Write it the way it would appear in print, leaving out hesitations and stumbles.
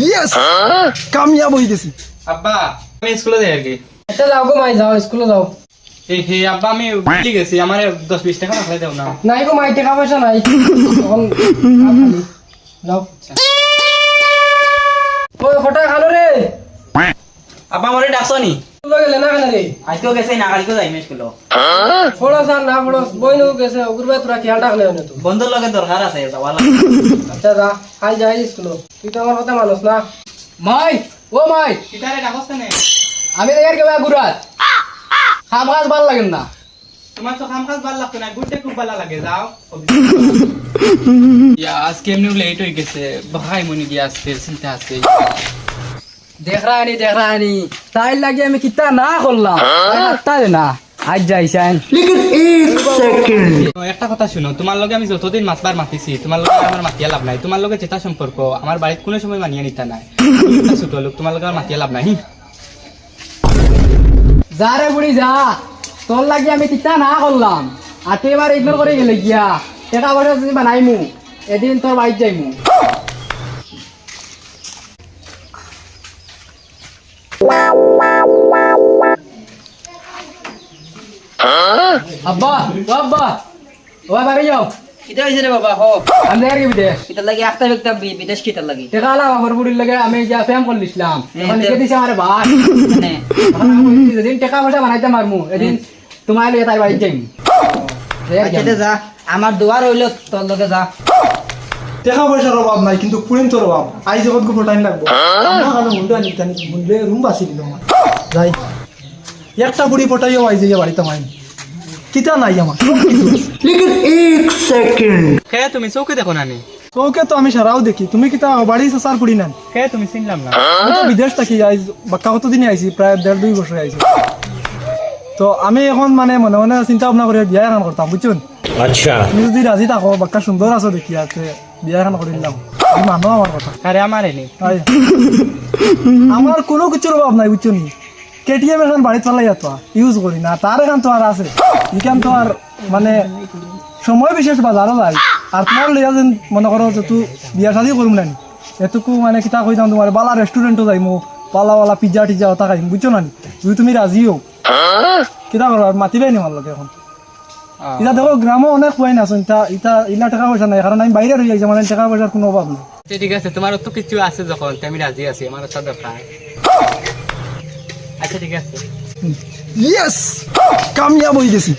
Yes কামিয়াব হয়ে গেছি। আব্বা আমি স্কুলে যাই আর কি। আচ্ছা যাও গো মাই, যাও স্কুলে যাও। এই হে আব্বা আমি ভুলে গেছি, আমার 10-20 টাকা রাখলে দাও না। নাই গো মাই, টাকা পয়সা নাই এখন যাও। ওই ফটা খালো রে। আব্বা আমারে ডাকছো নি? স্কুলে গেলে না কেন রে? আজকেও গেছে না কালকেও যাইমে স্কুলে। পড়াস আর না পড়াস বই নো গেছে ওগুর ভাই তোরা খেয়াল রাখলে না তুই। বন্ধুর লগে দরকার আছে যাওয়ালা। আচ্ছা যা, আই যাই স্কুলে। তুই তো আমার কথা মানুষ না। মাই ও মাই, কিতারে ডাকছ কেন? আমি এর কেবা গুরাত খাম কাজ ভাল লাগেন না। তোমার তো কাম-কাজ ভালো লাগতো না, গুড়তে খুব ভালো লাগে, যাও। ইয়া আজকে এমনি লেট হয়ে গেছে, ভাই মনে গিয়ে আজকে চিন্তা আছে। দেখ রানি তাই লাগে আমি কিতা না করলাম তাই না আজ যাইছেন। একটা কথা শুনো, তোমার লগে আমি যতদিন মাছবার মাতিছি, তোমার লগে আমার মাতিয়া লাভ নাই। তোমার লগে যেটা সম্পর্ক আমার বাড়িতে কোনো সময় মানিয়ে নিতে নাই। ছোট লোক, তোমার লগে আমার মাতিয়া লাভ নাই। যা রে বুড়ি যা, তোর লাগি আমি কিতা না করলাম আর তুই এবার ইগনোর করে গেলে গিয়া টাকা পয়সা যদি বানাইমু এদিন তোর বাড়িতে যাইমু। আব্বা ও আব্বা ও বাড়ি যাও। কিতা হইছে রে বাবা হো? আমি যাই আর কি বিদেশ কিতা লাগি একটা ব্যক্তি বিদেশ কিতা লাগি? টাকা আলাম আমার বুড়ির লাগে আমি যা ফেম করলিছিলাম এখন লিখে দিছে আমার ভাই। মানে যেদিন টাকা পয়সা বানাইতে পারমু এদিন তোমার লিয়ে তাই বাড়িতে যাইমু। আচ্ছা যা, আমার দুয়ার হইলো তোর লগে যা। টাকা পয়সার অভাব নাই কিন্তু পুরিন তোর অভাব। আই জগৎ গো টাইম লাগবো। আমরা কালো মুন্ডা আনি জানি মুন্ডে রুম বাসি দিল আমার। যাই একটা বুড়ি পটাইও আই যে বাড়িতে মাই কিতা নাই আমার। কে তুমি চৌকে দেখো নানি? তোকে তো আমি সারাও দেখি, তুমি কিতা বাড়ি সার পুরি নেন। কে তুমি চিনলাম না। আমি তো বিদেশ থাকি আই বাক্কা কতদিনে আইছি, প্রায় 1.5-2 বছর আইছি। তো আমি এখন মানে মনে মনে চিন্তা ভাবনা করে বিয়া এখন করতাম বুঝছেন। আচ্ছা তুমি যদি রাজি থাকো বাক্কা সুন্দর আছো দেখি আছে বিয়া এখন করে দিলাম। তুমি মানো আমার কথা। আরে আমার এনে আয়। আমার কোনো কিছুর অভাব নাই বুঝছেন। কেটিএম এখন বাড়িতে পালাই তো ইউজ করি না, তার এখন তো আর আছে ইখান তো আর মানে সময় বিশেষ বাজারও যায়। আর তোমার লিয়া যেন মনে করো যে তুই বিয়া শাদি করুম না এটুকু মানে কিতা কই যাম তোমার বালা রেস্টুরেন্টও যাইমু, পালাওয়ালা পিজ্জা টিজ্জা ওটা খাইম বুঝছো না। যদি তুমি রাজি হও কিতা করো আর মাতিবাই নি আমার লগে এখন। ইটা দেখো গ্রামও অনেক খুয়াই না আছো ইটা ইটা ইলা টাকা পয়সা নাই, কারণ আমি বাইরে রয়ে যাইছি, মানে টাকা পয়সার কোনো অভাব নেই। ঠিক আছে, তোমার তো কিছু আছে যখন আমি রাজি আছি, আমার তো দরকার। আচ্ছা ঠিক আছে। ইয়েস কামিয়াব হয়ে গেছি।